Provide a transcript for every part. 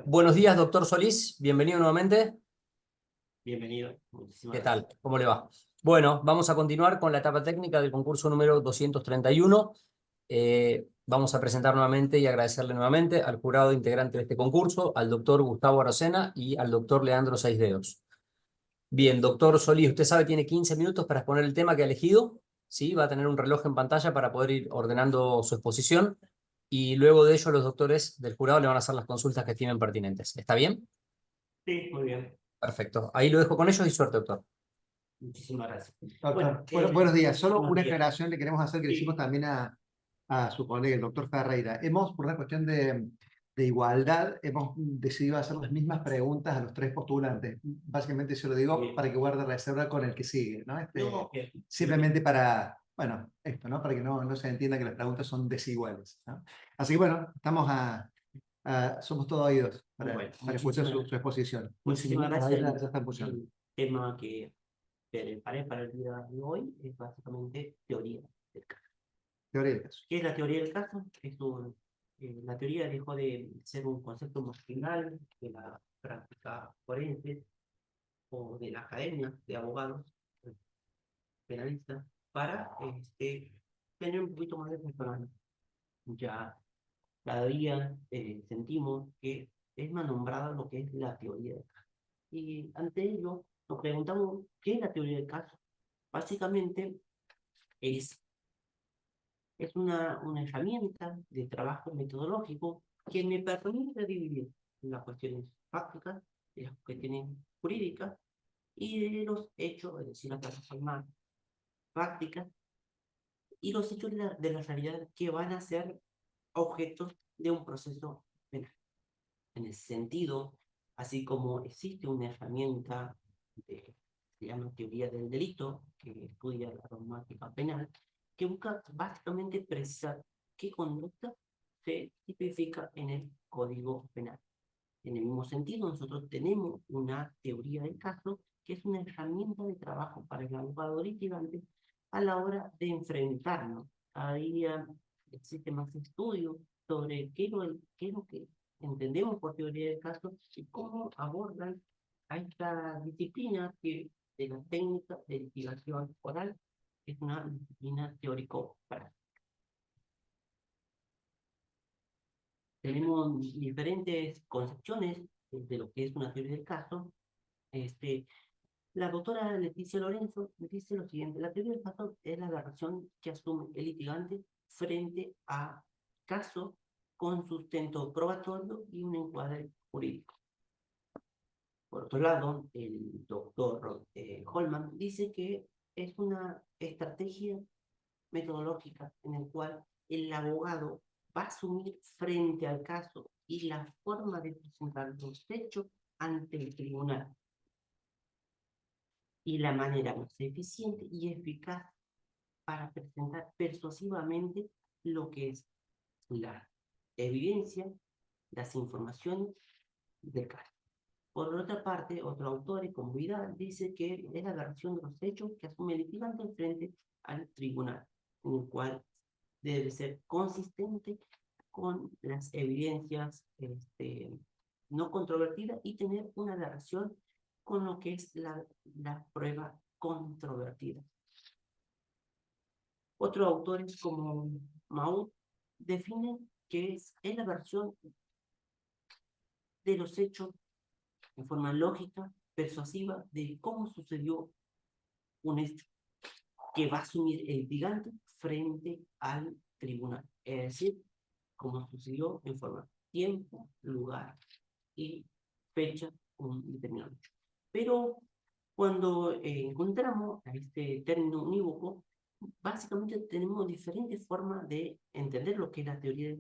Buenos días, doctor Solís. Bienvenido nuevamente. Bienvenido, muchísimas ¿Qué gracias. tal? ¿Cómo le va? Bueno, vamos a continuar con la etapa técnica del concurso número 231. Vamos a presentar nuevamente y agradecerle nuevamente al jurado integrante de este concurso, al doctor Gustavo Arocena y al doctor Leandro Seisdedos. Bien, doctor Solís, usted sabe, tiene 15 minutos para exponer el tema que ha elegido. ¿Sí? Va a tener un reloj en pantalla para poder ir ordenando su exposición. Y luego de ello, los doctores del jurado le van a hacer las consultas que estimen pertinentes. ¿Está bien? Sí, muy bien, Perfecto. Ahí lo dejo con ellos y suerte, doctor. muchísimas gracias. Doctor, buenos días. Solo buenos una días. aclaración le queremos hacer que le Sí. hicimos también a su colega, el doctor Ferreira. Por una cuestión de igualdad, hemos decidido hacer las mismas preguntas a los tres postulantes. Básicamente se lo digo Bien. para que guarde reserva con el que sigue, ¿no? No, bien. Simplemente para, bueno, esto, ¿no? Para que no se entienda que las preguntas son desiguales, ¿no? Así que bueno, somos todos oídos Bueno, para escuchar muchísimas su exposición. muchísimas Ahí gracias. ya está en función. El tema que preparé para el día de hoy es básicamente teoría del caso. Teoría del caso. ¿Qué es la teoría del caso? La teoría dejó de ser un concepto marginal de la práctica forense o de la academia de abogados penalistas para tener un poquito más de personal. Ya cada día sentimos que es más nombrada lo que es la teoría del caso. Y ante ello nos preguntamos, ¿qué es la teoría del caso? Básicamente es, una herramienta de trabajo metodológico que me permite dividir las cuestiones fácticas, de las cuestiones jurídicas y de los hechos, es decir, las plataformas prácticas y los hechos de la realidad que van a ser objetos de un proceso penal. En ese sentido, así como existe una herramienta se llama teoría del delito, que estudia la dogmática penal, que busca básicamente precisar qué conducta se tipifica en el Código Penal. En el mismo sentido, nosotros tenemos una teoría del caso, que es una herramienta de trabajo para el abogado litigante a la hora de enfrentarnos. Ahí existe más estudio sobre qué es lo que entendemos por teoría del caso y cómo abordan a esta disciplina que de la técnica de litigación oral es una disciplina teórico-práctica. Tenemos diferentes concepciones de lo que es una teoría del caso. La doctora Leticia Lorenzo dice lo siguiente: la teoría del caso es la narración que asume el litigante frente a caso con sustento probatorio y un encuadre jurídico. Por otro lado, el doctor Holman dice que es una estrategia metodológica en el cual el abogado va a asumir frente al caso y la forma de presentar los hechos ante el tribunal y la manera más eficiente y eficaz para presentar persuasivamente lo que es la evidencia, las informaciones del caso. Por otra parte, otro autor, como Vidal, dice que es la versión de los hechos que asume el litigante frente al tribunal, en el cual debe ser consistente con las evidencias no controvertidas y tener una relación con lo que es la prueba controvertida. Otros autores como Maud definen que es la versión de los hechos en forma lógica, persuasiva, de cómo sucedió un hecho que va a asumir el litigante frente al tribunal. Es decir, como sucedió en forma tiempo, lugar y fecha un determinado hecho. Pero cuando encontramos a este término unívoco, básicamente tenemos diferentes formas de entender lo que es la teoría.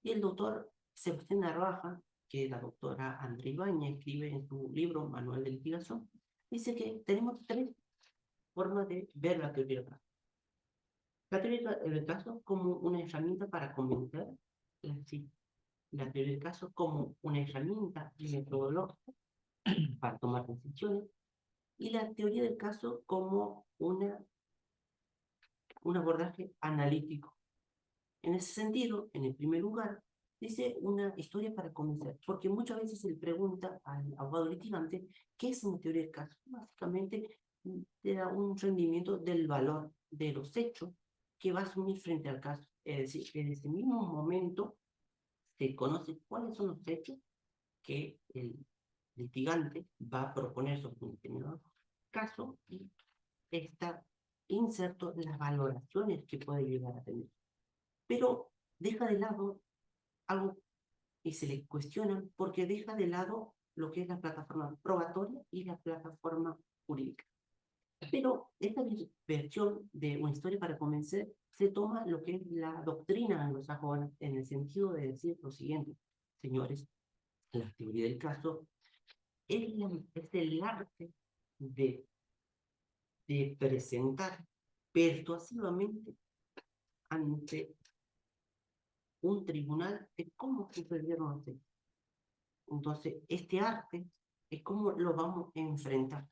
Y el doctor Sebastián Narvaja, que la doctora Andrea Ibañez escribe en su libro Manual de Litigación, dice que tenemos tres formas de ver la teoría del caso. La teoría del caso como una herramienta para convencer, la teoría del caso como una herramienta metodológica para tomar decisiones, y la teoría del caso como un abordaje analítico. En ese sentido, en el primer lugar, Dice una historia para comenzar, porque muchas veces se le pregunta al abogado litigante qué es una teoría del caso. Básicamente te da un rendimiento del valor de los hechos que va a asumir frente al caso. Es decir, que en ese mismo momento se conoce cuáles son los hechos que el litigante va a proponer sobre un determinado caso y está inserto las valoraciones que puede llegar a tener. Pero deja de lado algo y se le cuestiona porque deja de lado lo que es la plataforma probatoria y la plataforma jurídica. Pero esta versión de una historia para convencer se toma lo que es la doctrina anglosajona en el sentido de decir lo siguiente, señores, la teoría del caso es el arte de presentar persuasivamente ante un tribunal de cómo sucedieron los hechos. Entonces, este arte es cómo lo vamos a enfrentar.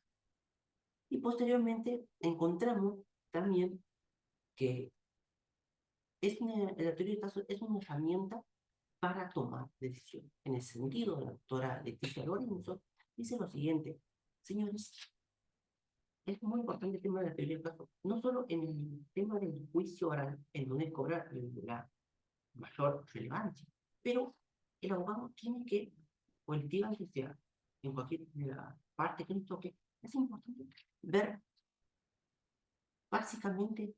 Y posteriormente encontramos también que la teoría del caso es una herramienta para tomar decisiones. En ese sentido, la doctora Leticia Lorenzo dice lo siguiente, señores, es muy importante el tema de la teoría del caso, no solo en el tema del juicio oral, en donde cobra la mayor relevancia, pero el abogado tiene que, o el litigante sea, en cualquier parte que nos toque, es importante ver básicamente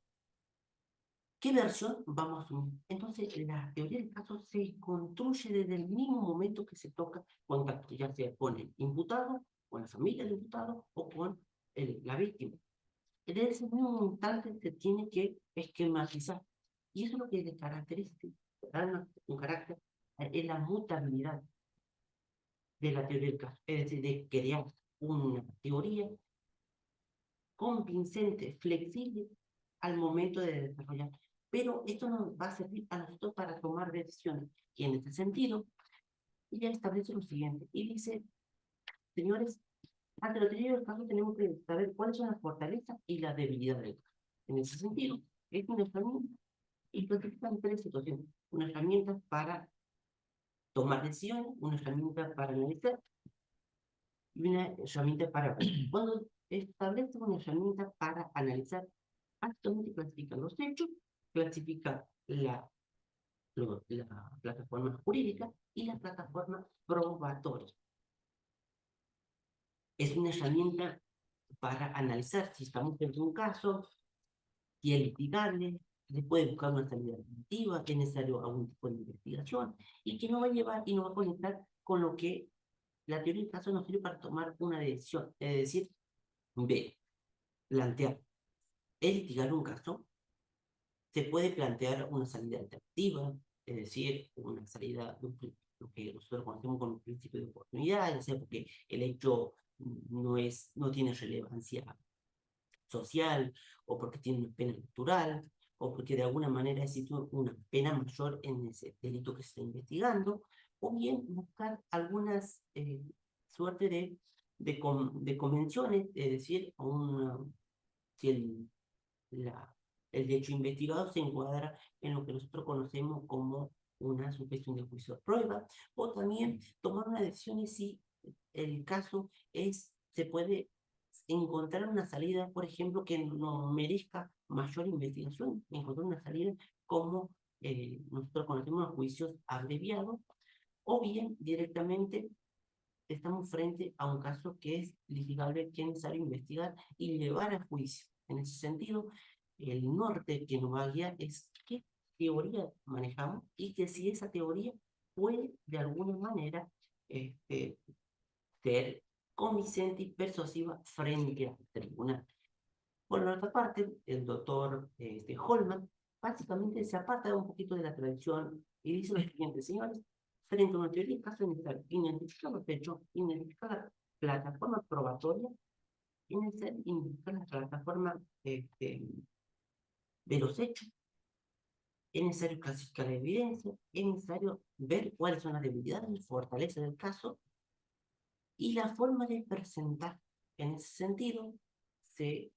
qué versión vamos a asumir. Entonces, la teoría del caso se construye desde el mismo momento que se toca contacto, ya sea con el imputado, con la familia del imputado o con la víctima. Desde ese mismo instante se tiene que esquematizar. Y eso es lo que es característico, da un carácter, es la mutabilidad de la teoría del caso. Es decir, de crear una teoría convincente, flexible al momento de desarrollar. Pero esto nos va a servir a nosotros para tomar decisiones. Y en este sentido, ella establece lo siguiente. Y dice, señores, ante la teoría del caso tenemos que saber cuáles son las fortalezas y las debilidades del caso. En ese sentido, es una herramienta y clasifican tres situaciones. Una herramienta para tomar decisiones, una herramienta para analizar y una herramienta para evaluar. Cuando establece una herramienta para analizar, actualmente clasifica los hechos, clasifica la plataforma jurídica y la plataforma probatoria. Es una herramienta para analizar si estamos frente a un caso, si es litigable, se puede buscar una salida alternativa, que es necesario algún tipo de investigación, y que no va a llevar y no va a conectar con lo que la teoría del caso nos sirve para tomar una decisión. Es decir, B, plantear, ¿es litigar un caso? Se puede plantear una salida alternativa, es decir, una salida de lo que nosotros conocemos como un principio de oportunidad, ya sea porque el hecho no tiene relevancia social, o porque tiene una pena natural, o porque de alguna manera existe una pena mayor en ese delito que se está investigando, o bien buscar algunas suerte de convenciones, es decir, si el hecho investigado se encuadra en lo que nosotros conocemos como una sujeción de juicio de prueba, o también tomar una decisión si el caso se puede encontrar una salida, por ejemplo, que no merezca mayor investigación, encontrar una salida como nosotros conocemos los juicios abreviados, o bien directamente estamos frente a un caso que es litigable, que es necesario investigar y llevar a juicio. En ese sentido, el norte que nos va a guiar es qué teoría manejamos y que si esa teoría puede de alguna manera ser convincente y persuasiva frente al tribunal. Por la otra parte, el doctor Holman básicamente se aparta un poquito de la tradición y dice lo siguiente, señores, frente a una teoría de caso necesario identificar los hechos, identificar la plataforma probatoria, identificar la plataforma de los hechos, es necesario clasificar la evidencia, es necesario ver cuáles son las debilidades y fortalezas del caso y la forma de presentar. En ese sentido, se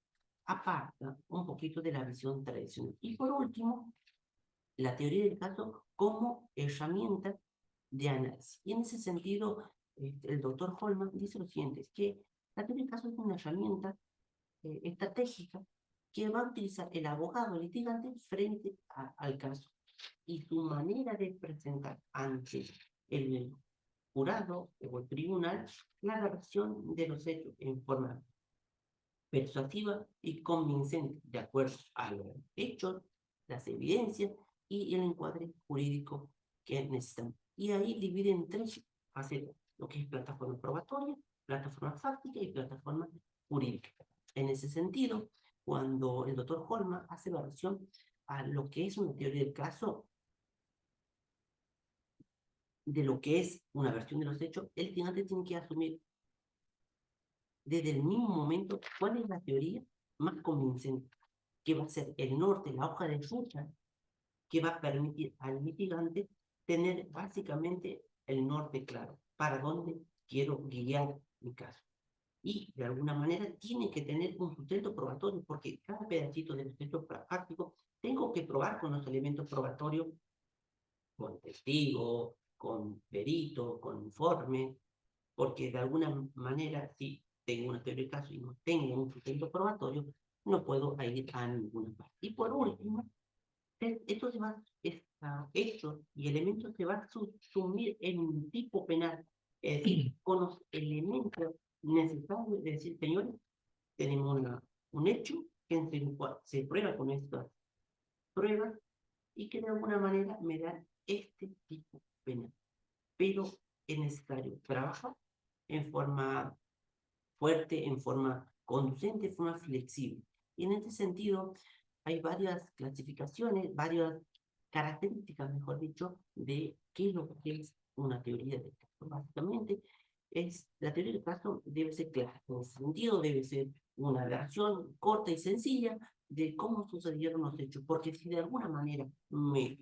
aparta un poquito de la visión tradicional. Y por último, la teoría del caso como herramienta de análisis. Y en ese sentido, el doctor Holman dice lo siguiente, que la teoría del caso es una herramienta estratégica que va a utilizar el abogado litigante frente al caso. Y su manera de presentar ante el jurado o el tribunal la versión de los hechos en forma persuasiva y convincente, de acuerdo a los hechos, las evidencias y el encuadre jurídico que necesitamos. Y ahí divide en tres facetas, lo que es plataforma probatoria, plataforma fáctica y plataforma jurídica. En ese sentido, cuando el doctor Holman hace la versión a lo que es una teoría del caso, de lo que es una versión de los hechos, el litigante tiene que asumir desde el mismo momento cuál es la teoría más convincente, que va a ser el norte, la hoja de ruta, que va a permitir al litigante tener básicamente el norte claro, para dónde quiero guiar mi caso. Y de alguna manera tiene que tener un sustento probatorio, porque cada pedacito del sustento práctico tengo que probar con los elementos probatorios, con testigo, con perito, con informe, porque de alguna manera, si tengo una teoría de caso y no tengo un sustento probatorio, no puedo ir a ninguna parte. Y por último, esto se va, hechos y elementos se va a sumir en un tipo penal, es decir, con los elementos necesarios de decir, señores, tenemos un hecho que se prueba con estas pruebas y que de alguna manera me da este tipo penal. Pero es necesario trabajar en forma fuerte, en forma conducente, en forma flexible. Y en este sentido, hay varias clasificaciones, varias características, mejor dicho, de qué es lo que es una teoría del caso. Básicamente, la teoría del caso debe ser clara. En ese sentido, debe ser una versión corta y sencilla de cómo sucedieron los hechos. Porque si de alguna manera me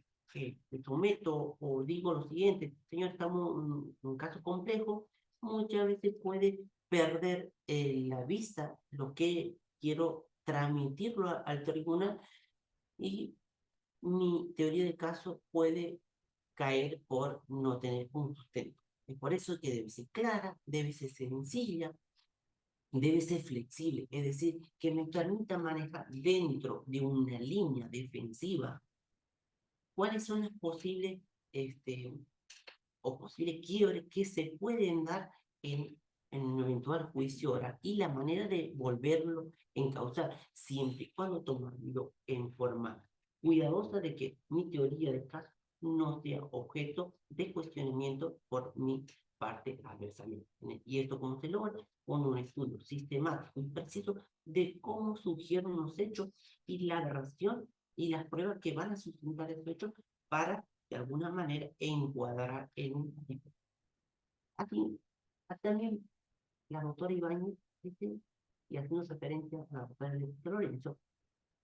someto o digo lo siguiente, señor, estamos en un caso complejo, muchas veces puede perder la vista lo que quiero transmitirlo al tribunal y mi teoría de caso puede caer por no tener un sustento. Es por eso que debe ser clara, debe ser sencilla, debe ser flexible, es decir, que me permita manejar dentro de una línea defensiva cuáles son las posibles o posibles quiebres que se pueden dar en un eventual juicio oral y la manera de volverlo encauzar, siempre y cuando tomarlo en forma cuidadosa de que mi teoría de caso no sea objeto de cuestionamiento por mi parte adversaria. Y esto cómo se logra con un estudio sistemático y preciso de cómo surgieron los hechos y la narración y las pruebas que van a sustentar esos hechos para de alguna manera encuadrar en un tipo. Aquí también la doctora Ibáñez dice, y haciendo referencia a la doctora Lorenzo,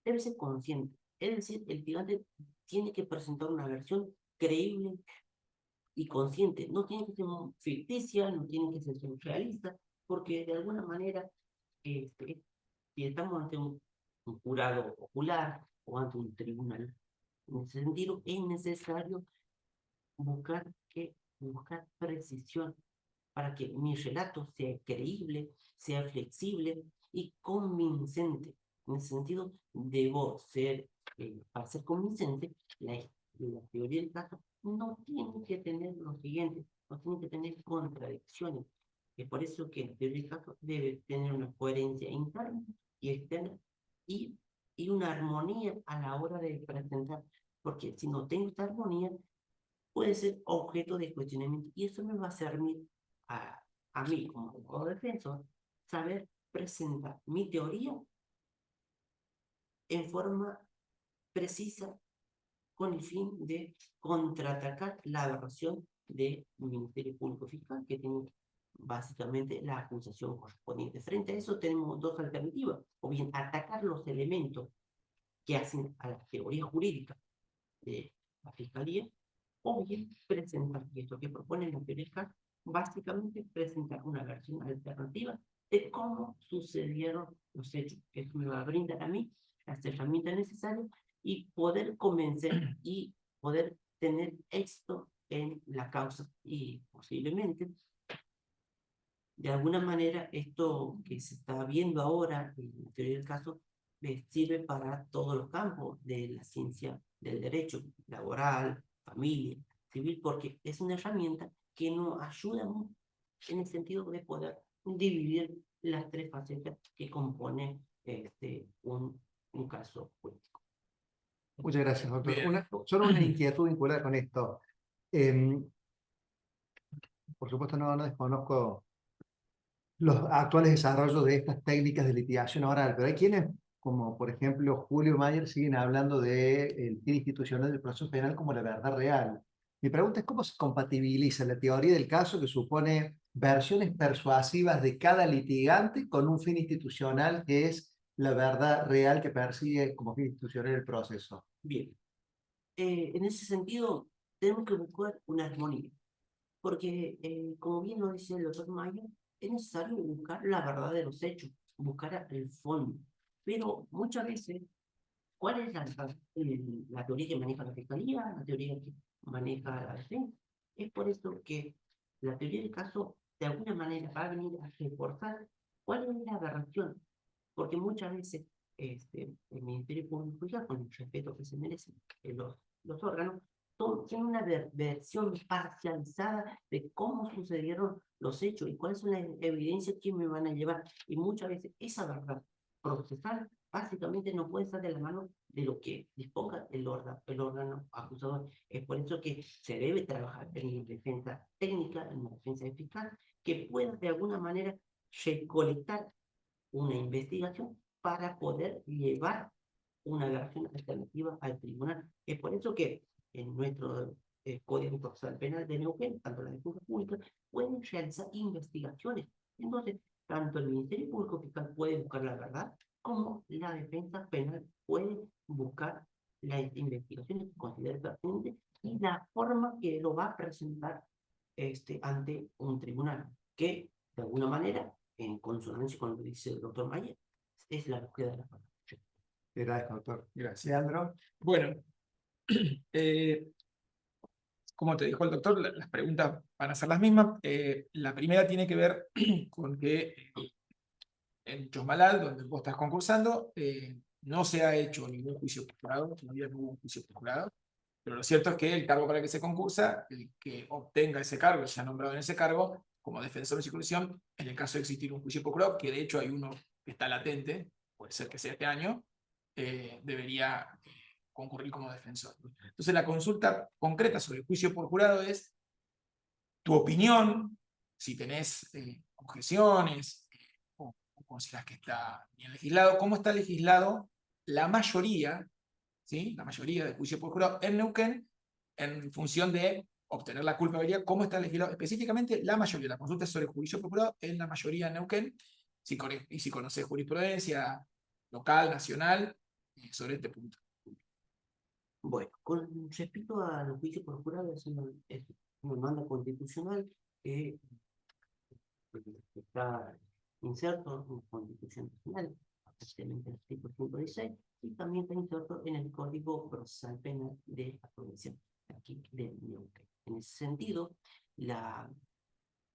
debe ser consciente. Es decir, el litigante tiene que presentar una versión creíble y consciente. No tiene que ser ficticia, no tiene que ser surrealista, porque de alguna manera, si estamos ante un jurado popular o ante un tribunal, en ese sentido, es necesario buscar precisión para que mi relato sea creíble, sea flexible y convincente. En ese sentido, debo ser, para ser convincente, la teoría del caso no tiene que tener lo siguiente, no tiene que tener contradicciones. Es por eso que la teoría del caso debe tener una coherencia interna y externa y, y una armonía a la hora de presentar. Porque si no tengo esta armonía, puede ser objeto de cuestionamiento y eso me va a servir a mí como defensor saber presentar mi teoría en forma precisa con el fin de contraatacar la versión del Ministerio Público Fiscal que tiene básicamente la acusación correspondiente. Frente a eso tenemos dos alternativas, o bien atacar los elementos que hacen a la teoría jurídica de la Fiscalía, o bien presentar, y esto que propone la teoría básicamente presentar una versión alternativa de cómo sucedieron los hechos. Eso me va a brindar a mí las herramientas necesarias y poder convencer y poder tener éxito en la causa y posiblemente, de alguna manera, esto que se está viendo ahora en la teoría del caso sirve para todos los campos de la ciencia del derecho laboral, familia, civil, porque es una herramienta que nos ayuda mucho en el sentido de poder dividir las tres facetas que componen un caso jurídico. Muchas gracias, doctor. Bien. Solo una inquietud vinculada con esto. Em, por supuesto, no desconozco los actuales desarrollos de estas técnicas de litigación oral, pero hay quienes, como por ejemplo Julio Mayer, siguen hablando del fin institucional del proceso penal como la verdad real. Mi pregunta es cómo se compatibiliza la teoría del caso, que supone versiones persuasivas de cada litigante, con un fin institucional que es la verdad real que persigue como fin institucional el proceso. Bien, en ese sentido, tenemos que buscar una armonía, porque, como bien lo dice el doctor Mayo, es necesario buscar la verdad de los hechos, buscar el fondo. Pero muchas veces, ¿cuál es la teoría que maneja la fiscalía, la teoría que maneja la defensa? Es por eso que la teoría del caso, de alguna manera, va a venir a reforzar cuál es la aberración, porque muchas veces el Ministerio Público, ya con el respeto que se merecen los órganos, tienen una versión parcializada de cómo sucedieron los hechos y cuáles son las evidencias que me van a llevar. Y muchas veces esa verdad procesal básicamente no puede estar de la mano de lo que disponga el órgano acusador. Es por eso que se debe trabajar en la defensa técnica, en la defensa fiscal, que pueda de alguna manera recolectar una investigación para poder llevar una versión alternativa al tribunal. Es por eso que en nuestro Código Procesal Penal de Neuquén, tanto la defensa pública, pueden realizar investigaciones. Entonces, tanto el Ministerio Público Fiscal puede buscar la verdad, como la defensa penal puede buscar las investigaciones que considere pertinentes y la forma que lo va a presentar ante un tribunal, que de alguna manera, en consonancia con lo que dice el doctor Mayer, es la búsqueda de la verdad. Gracias, doctor. Gracias. Leandro. Bueno, como te dijo el doctor, las preguntas van a ser las mismas. La primera tiene que ver con que en Chosmalal, donde vos estás concursando, no se ha hecho ningún juicio por jurado, todavía no hubo un juicio por jurado, pero lo cierto es que el cargo para el que se concursa, el que obtenga ese cargo, se ha nombrado en ese cargo como defensor de circunscripción, en el caso de existir un juicio por jurado, que de hecho hay uno que está latente, puede ser que sea este año, debería concurrir como defensor. Entonces la consulta concreta sobre el juicio por jurado es tu opinión, si tenés objeciones, o consideras que está bien legislado, cómo está legislado la mayoría, ¿sí? La mayoría del juicio por jurado en Neuquén, en función de obtener la culpabilidad, cómo está legislado específicamente la mayoría. La consulta es sobre el juicio por jurado en la mayoría en Neuquén, y si conoces jurisprudencia local, nacional, sobre este punto. Bueno, con respecto a los juicios por jurado, es una demanda constitucional que está inserto en la Constitución Nacional, especialmente en el artículo 116, y también está inserto en el Código Procesal Penal de la provincia aquí de Neuquén. En ese sentido, la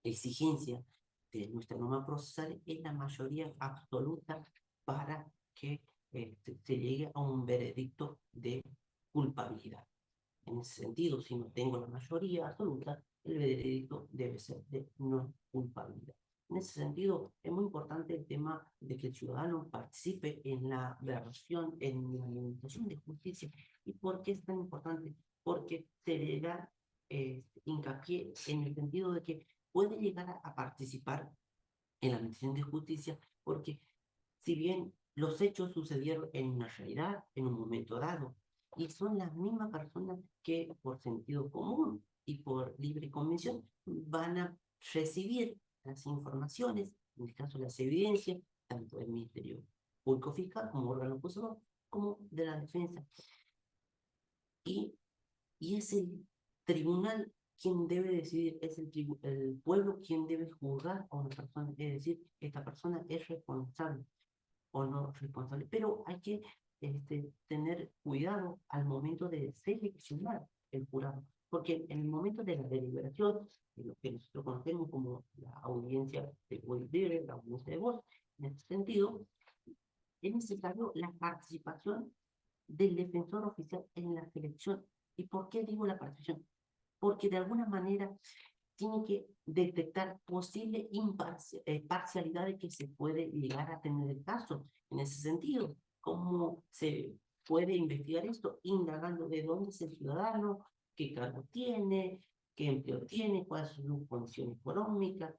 exigencia de nuestra norma procesal es la mayoría absoluta para que se llegue a un veredicto de culpabilidad. En ese sentido, si no tengo la mayoría absoluta, el veredicto debe ser de no culpabilidad. En ese sentido, es muy importante el tema de que el ciudadano participe en la versión, en la administración de justicia. ¿Y por qué es tan importante? Porque se le da hincapié en el sentido de que puede llegar a participar en la administración de justicia, porque si bien los hechos sucedieron en una realidad, en un momento dado, y son las mismas personas que por sentido común y por libre convención van a recibir las informaciones, en este caso las evidencias, tanto del Ministerio Público Fiscal como órgano acusador, como de la defensa. Y es el tribunal quien debe decidir, es el pueblo quien debe juzgar a una persona, es decir, esta persona es responsable o no responsable, pero hay que tener cuidado al momento de seleccionar el jurado, porque en el momento de la deliberación, en lo que nosotros conocemos como la audiencia de voir dire, la audiencia de voz, en este sentido, es necesario la participación del defensor oficial en la selección. ¿Y por qué digo la participación? Porque de alguna manera tiene que detectar posible parcialidades que se puede llegar a tener el caso. En ese sentido, ¿cómo se puede investigar esto? Indagando de dónde es el ciudadano, qué cargo tiene, qué empleo tiene, cuáles son sus condiciones económicas,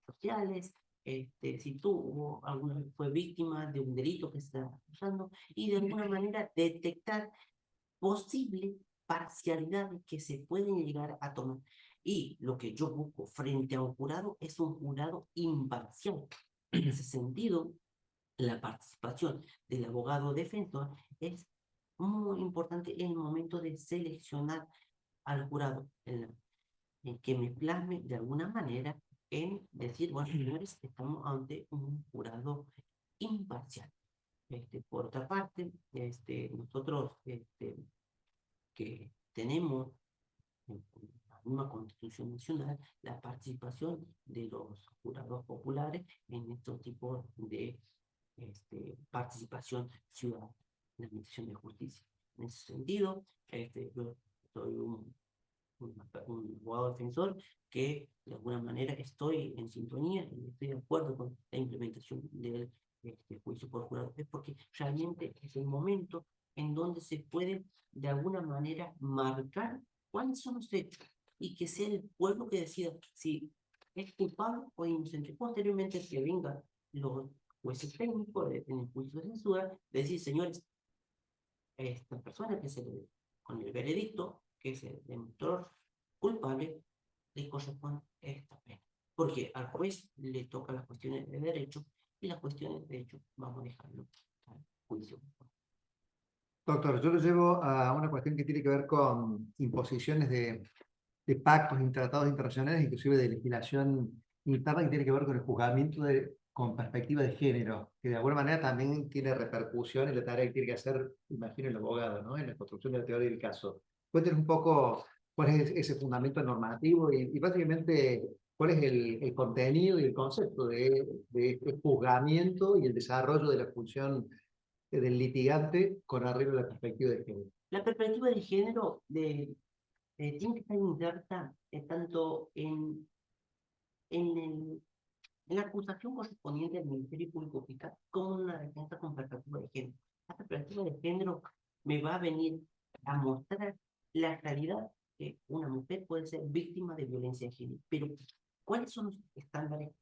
sociales, si tuvo alguna vez fue víctima de un delito que se está acusando, y de alguna manera detectar posible parcialidades que se pueden llegar a tomar. Y lo que yo busco frente a un jurado es un jurado imparcial. En ese sentido, la participación del abogado defensor es muy importante en el momento de seleccionar al jurado, en que me plasme de alguna manera en decir, bueno, señores, estamos ante un jurado imparcial. Por otra parte, nosotros que tenemos en la misma Constitución Nacional la participación de los jurados populares en estos tipos de participación ciudadana en la administración de justicia. En ese sentido, yo soy un abogado defensor que de alguna manera estoy en sintonía y estoy de acuerdo con la implementación del juicio por jurado, es porque realmente es el momento en donde se puede de alguna manera marcar cuáles son los hechos y que sea el pueblo que decida si es culpable o inocente. Posteriormente que vengan los jueces técnicos en el juicio de censura, decir, señores, esta persona que se le, con el veredicto que se demostró culpable, le corresponde esta pena. Porque al juez le toca las cuestiones de derecho y las cuestiones de hecho vamos a dejarlo al juicio. Doctor, yo lo llevo a una cuestión que tiene que ver con imposiciones de pactos y tratados internacionales, inclusive de legislación interna, que tiene que ver con el juzgamiento con perspectiva de género, que de alguna manera también tiene repercusión en la tarea que tiene que hacer, imagino, el abogado, ¿no? En la construcción de la teoría del caso. Cuéntenos un poco cuál es ese fundamento normativo y básicamente cuál es el contenido y el concepto de este juzgamiento y el desarrollo de la función del litigante con arreglo a la perspectiva de género. La perspectiva de género tiene que estar inserta tanto en la acusación correspondiente al Ministerio Público Fiscal como en una defensa con perspectiva de género. La perspectiva de género me va a venir a mostrar la realidad que una mujer puede ser víctima de violencia de género. Pero, ¿cuáles son los estándares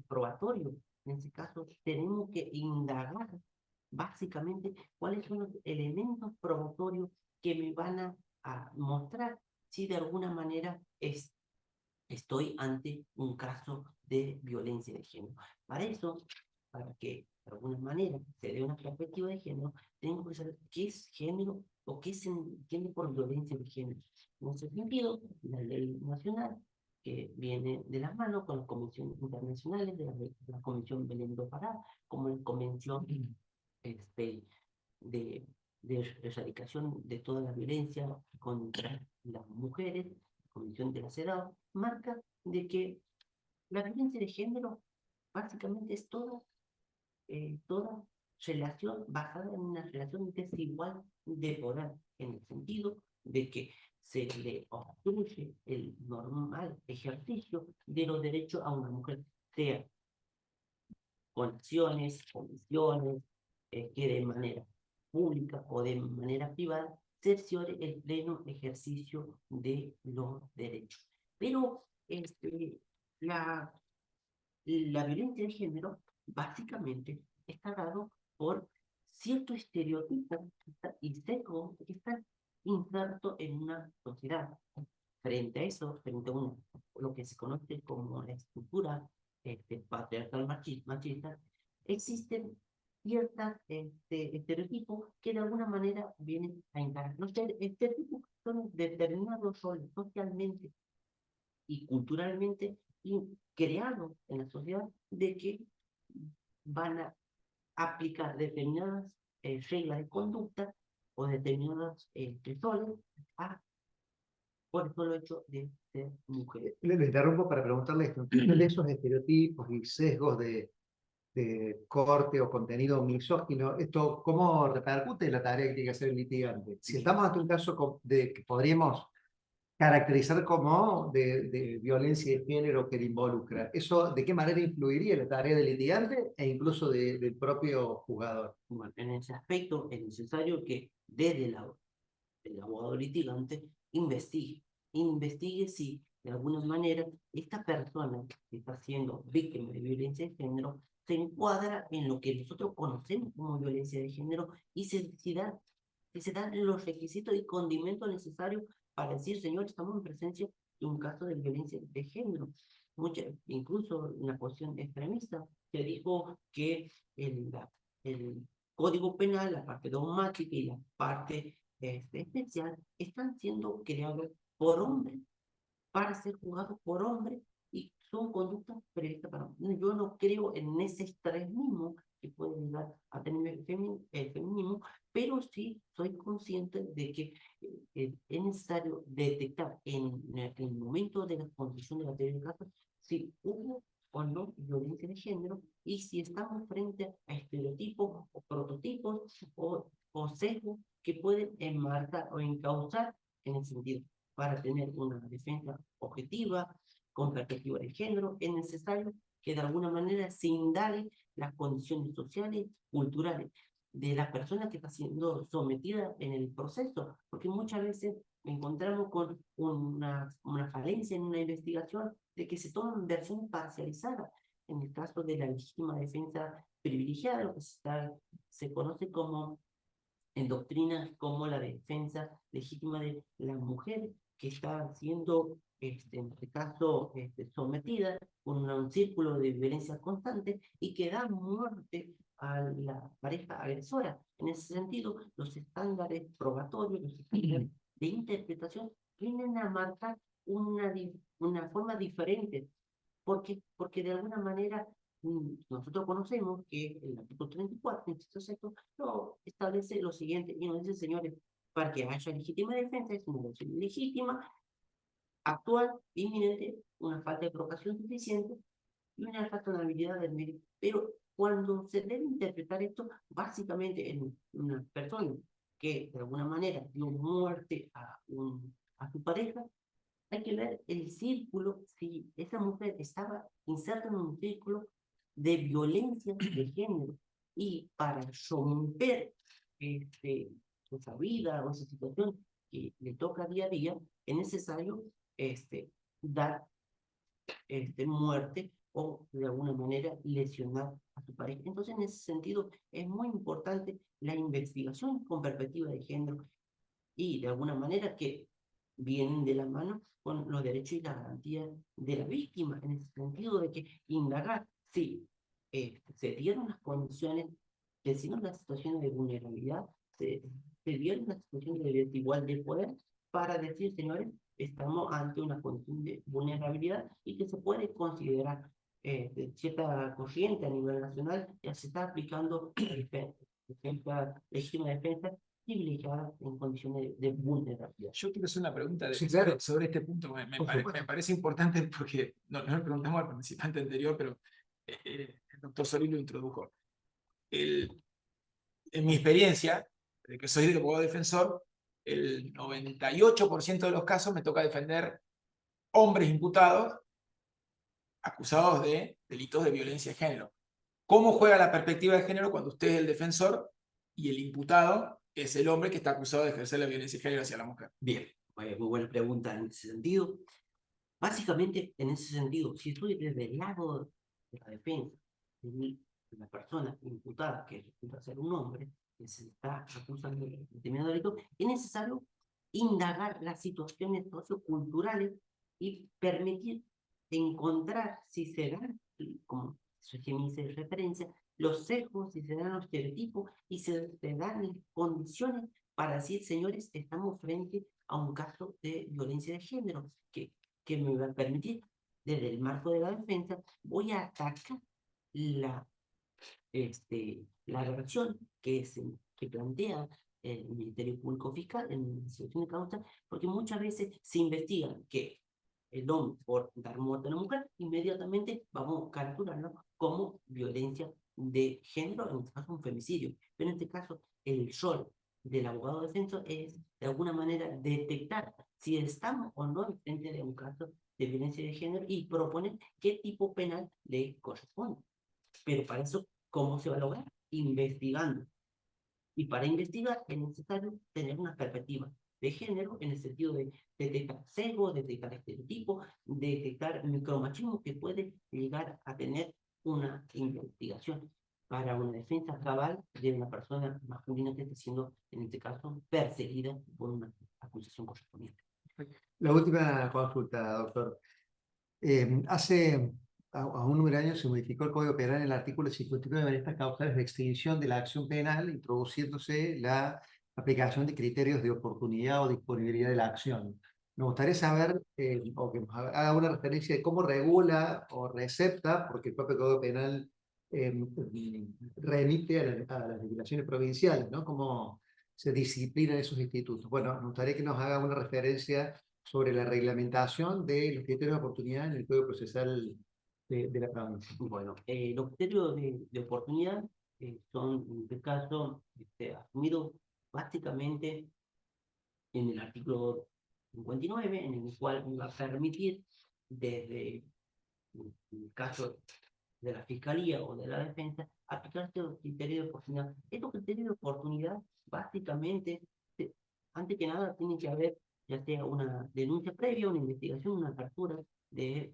probatorios? En este caso, tenemos que indagar básicamente cuáles son los elementos probatorios que me van a mostrar si de alguna manera estoy ante un caso de violencia de género. Para eso, para que de alguna manera se dé una perspectiva de género, tengo que saber qué es género o qué se entiende por violencia de género. En ese sentido, la ley nacional, que viene de la mano con las convenciones internacionales de la Convención Belén do Pará, como la Convención de, de erradicación de toda la violencia contra las mujeres, la Convención de la CEDAW, marca de que la violencia de género básicamente es toda relación basada en una relación desigual de poder, en el sentido de que se le obstruye el normal ejercicio de los derechos a una mujer, sea con acciones, comisiones, que de manera pública o de manera privada cerciore el pleno ejercicio de los derechos. Pero la violencia de género básicamente está dado por cierto estereotipo y sesgo que está inserto en una sociedad. Frente a eso, frente a lo que se conoce como la estructura patriarcal machista, existen ciertos estereotipos que de alguna manera vienen a encarar. Los estereotipos son determinados socialmente y culturalmente creados en la sociedad de que van a aplicar determinadas reglas de conducta o determinados roles a por el solo hecho de ser mujer. Le interrumpo para preguntarle esto. ¿Entiende de esos estereotipos y sesgos de corte o contenido misógino? ¿Esto cómo repercute en la tarea que tiene que hacer el litigante? Si estamos ante un caso de que podríamos caracterizar como de violencia de género que le involucra, ¿eso de qué manera influiría en la tarea del litigante e incluso del propio jugador? Bueno, en ese aspecto es necesario que desde el abogado litigante investigue si de alguna manera esta persona que está siendo víctima de violencia de género se encuadra en lo que nosotros conocemos como violencia de género y si se dan los requisitos y condimentos necesarios para decir, señor, estamos en presencia de un caso de violencia de género. Incluso una cuestión extremista se dijo que el Código Penal, la parte dogmática y la parte especial, están siendo creados por hombres, para ser juzgados por hombres, y son conductas previstas para hombres. Yo no creo en ese extremismo que puede llegar a tener el feminismo, pero sí soy consciente de que es necesario detectar en el momento de la construcción de la teoría del caso si hubo o no violencia de género y si estamos frente a estereotipos o prototipos o sesgos que pueden enmarcar o encauzar en el sentido. Para tener una defensa objetiva, con perspectiva de género, es necesario que de alguna manera se indague las condiciones sociales, culturales de la persona que está siendo sometida en el proceso, porque muchas veces encontramos con una falencia en una investigación de que se toman versiones parcializadas. En el caso de la legítima defensa privilegiada, lo que se conoce como en doctrinas como la defensa legítima de la mujer que está siendo, en este caso, sometida con un círculo de violencia constante y que da muerte a la pareja agresora. En ese sentido, los estándares probatorios, los estándares de interpretación vienen a marcar una forma diferente. Porque de alguna manera nosotros conocemos que el artículo 34, inciso sexto, lo establece lo siguiente, y nos dice, señores, para que haya legítima defensa, es una acción legítima, actual, inminente, una falta de provocación suficiente y una razonabilidad del mérito. Pero cuando se debe interpretar esto, básicamente en una persona que de alguna manera dio muerte a su pareja, hay que ver el círculo, si esa mujer estaba inserta en un círculo de violencia de género. Y para romper esa vida o esa situación que le toca día a día, es necesario dar muerte o de alguna manera lesionar a su pareja. Entonces, en ese sentido, es muy importante la investigación con perspectiva de género y de alguna manera que vienen de la mano con los derechos y la garantía de la víctima, en el sentido de que indagar si se dieron las condiciones, que si no las situaciones de vulnerabilidad, se dieron las situaciones de desigualdad de poder, para decir, señores, estamos ante una condición de vulnerabilidad y que se puede considerar cierta corriente a nivel nacional, ya se está aplicando defensa, legítima defensa privilegiada en condiciones de vulnerabilidad. Yo quiero hacer una pregunta Sí, claro. sobre este punto. Me parece importante porque no le preguntamos al participante anterior, pero el doctor Solís lo introdujo. En mi experiencia, de que soy el abogado defensor, el 98% de los casos me toca defender hombres imputados acusados de delitos de violencia de género. ¿Cómo juega la perspectiva de género cuando usted es el defensor y el imputado es el hombre que está acusado de ejercer la violencia de género hacia la mujer? Bien, muy buena pregunta en ese sentido. Básicamente, en ese sentido, si estoy desde el lado de la defensa de la persona imputada, que resulta ser un hombre, que se está acusando de determinado delito, es necesario indagar las situaciones socioculturales y permitir encontrar si se dan, como se dice referencia, los sesgos, si se dan los estereotipos y se dan las condiciones para decir, señores, estamos frente a un caso de violencia de género que me va a permitir, desde el marco de la defensa, voy a atacar la versión que plantea el Ministerio Público Fiscal en la institución de causa, porque muchas veces se investiga que el hombre por dar muerte a la mujer, inmediatamente vamos a calcularlo como violencia de género, en este caso un femicidio. Pero en este caso, el rol del abogado de defensa es, de alguna manera, detectar si estamos o no en frente de un caso de violencia de género y proponer qué tipo penal le corresponde. Pero para eso, ¿cómo se va a lograr? Investigando. Y para investigar es necesario tener una perspectiva de género en el sentido de detectar sesgo, detectar estereotipos, detectar micromachismo que puede llegar a tener una investigación para una defensa cabal de una persona masculina que esté siendo, en este caso, perseguida por una acusación correspondiente. La última consulta, doctor. Hace a un número de años se modificó el Código Penal en el artículo 59 de estas causales de extinción de la acción penal, introduciéndose la aplicación de criterios de oportunidad o disponibilidad de la acción. Me gustaría saber, o que nos haga una referencia de cómo regula o recepta, porque el propio Código Penal remite a las legislaciones provinciales, ¿no? Cómo se disciplinan esos institutos. Bueno, me gustaría que nos haga una referencia sobre la reglamentación de los criterios de oportunidad en el Código Procesal de la provincia. Bueno, los criterios de oportunidad son, en este caso, asumidos básicamente en el artículo 59, en el cual va a permitir, desde el caso de la Fiscalía o de la Defensa, aplicarse los criterios de oportunidad. Estos criterios de oportunidad, básicamente, antes que nada, tiene que haber ya sea una denuncia previa, una investigación, una apertura de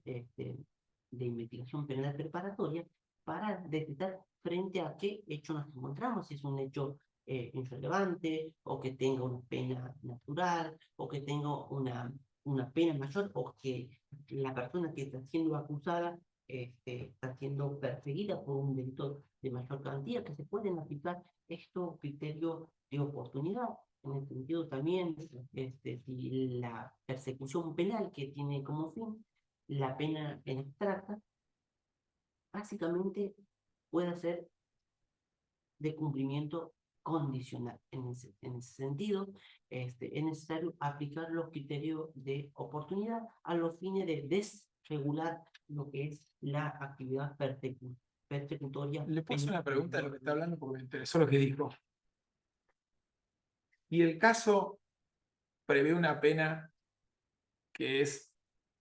investigación penal preparatoria para detectar frente a qué hecho nos encontramos, si es un hecho irrelevante, o que tenga una pena natural, o que tenga una pena mayor, o que la persona que está siendo acusada está siendo perseguida por un delito de mayor cantidad, que se pueden aplicar estos criterios de oportunidad. En el sentido también, si la persecución penal que tiene como fin la pena en abstracta, básicamente puede ser de cumplimiento condicional. En ese sentido, es necesario aplicar los criterios de oportunidad a los fines de desregular lo que es la actividad persecutoria. Le puedo hacer una pregunta de lo que está hablando porque me interesó lo que dijo. Y el caso prevé una pena que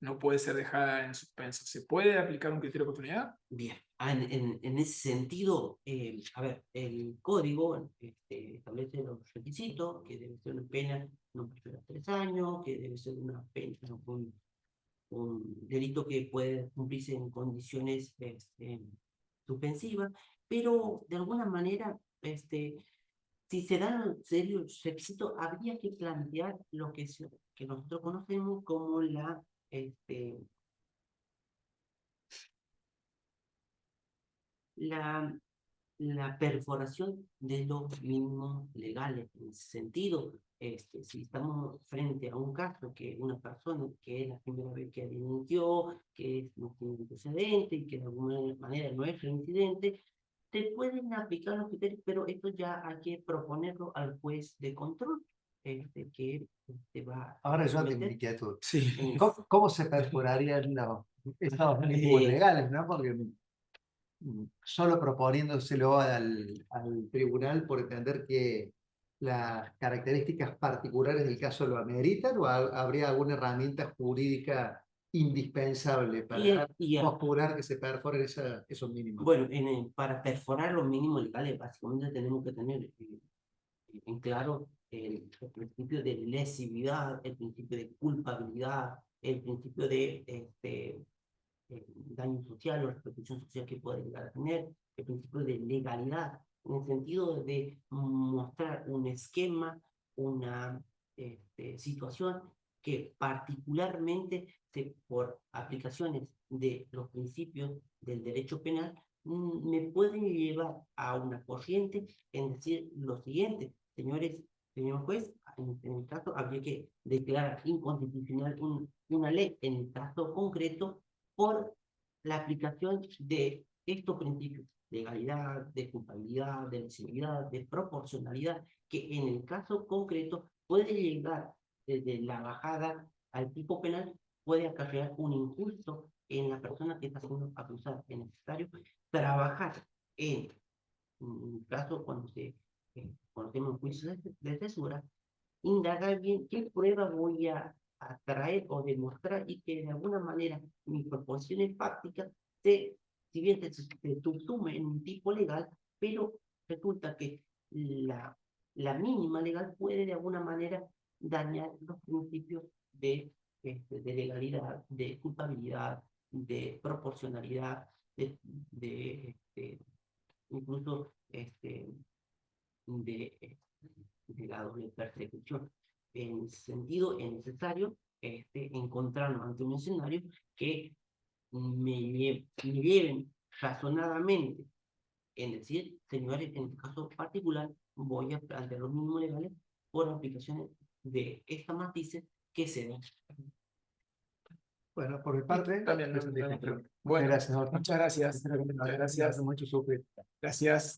no puede ser dejada en suspenso. ¿Se puede aplicar un criterio de oportunidad? Bien, en ese sentido, a ver, el código establece los requisitos, que debe ser una pena no mayor a 3 años, que debe ser una pena, un delito que puede cumplirse en condiciones suspensivas, pero de alguna manera, si se dan serios requisitos, habría que plantear lo que nosotros conocemos como la la perforación de los mínimos legales. En ese sentido, si estamos frente a un caso que una persona que es la primera vez que delinquió, que no tiene antecedente y que de alguna manera no es reincidente, se pueden aplicar los criterios, pero esto ya hay que proponerlo al juez de control, que va Ahora a yo tengo someter. inquietud. Sí. ¿Cómo se perforarían estos mínimos legales, ¿no? Porque solo proponiéndoselo al tribunal por entender que las características particulares del caso lo ameritan, o habría alguna herramienta jurídica indispensable para postular que se perforen esos mínimos. Bueno, para perforar los mínimos legales, básicamente tenemos que tener en claro el principio de lesividad, el principio de culpabilidad, el principio de daño social o repercusión social que puede llegar a tener, el principio de legalidad, en el sentido de mostrar un esquema, una situación que particularmente por aplicaciones de los principios del derecho penal me pueden llevar a una corriente en decir lo siguiente: señor juez, en el caso habría que declarar inconstitucional una ley en el caso concreto por la aplicación de estos principios. legalidad, de culpabilidad, de lesividad, de proporcionalidad, que en el caso concreto puede llegar desde la bajada al tipo penal, puede acarrear un injusto en la persona que está siendo acusada. Es necesario trabajar en un caso cuando cuando tenemos un juicio de censura, indagar bien qué prueba voy a traer o demostrar y que de alguna manera mis proposiciones fácticas si bien se subsume en un tipo legal, pero resulta que la mínima legal puede de alguna manera dañar los principios de legalidad, de culpabilidad, de proporcionalidad, incluso de la doble persecución. En ese sentido, es necesario encontrarnos ante un escenario que me lleven razonadamente en decir, señores, en este caso particular, voy a plantear los mínimos legales por aplicaciones de estas matices que se dan. Bueno, por mi parte, También, eso también dijo. bueno, Gracias, doctor. muchas gracias. Espero que me Muchas haya gracias. mucho su Gracias.